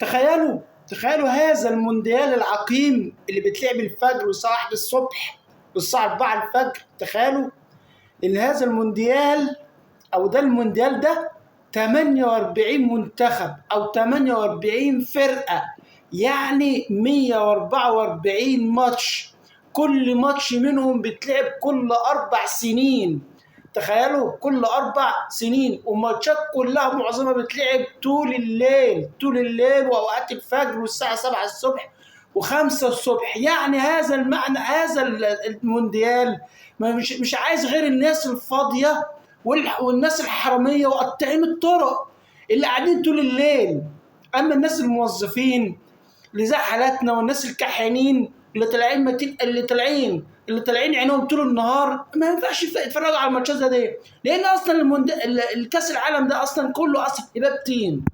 تخيلوا هذا المونديال العقيم اللي بيتلعب الفجر والساعة 1 الصبح والساعة 4 الفجر. تخيلوا إن هذا المونديال أو ده المونديال ده 48 منتخب أو 48 فرقة، يعني 144 ماتش، كل ماتش منهم بيتلعب كل 4 سنين. تخيلوا كل 4 سنين، وماتشات كلها معظمها بتلعب طول الليل وأوقات الفجر والساعة 7 الصبح و5 الصبح. يعني هذا المعنى، هذا المونديال مش عايز غير الناس الفاضية والناس الحرامية وقطاعين الطرق اللي قاعدين طول الليل. أما الناس الموظفين اللي زي حالاتنا والناس الكحيانين اللي طالعين عينهم طول النهار، ما ينفعش يتفرجوا على الماتشات دي، لان اصلا الكاس العالم ده اصلا كله اصلا هباب طين.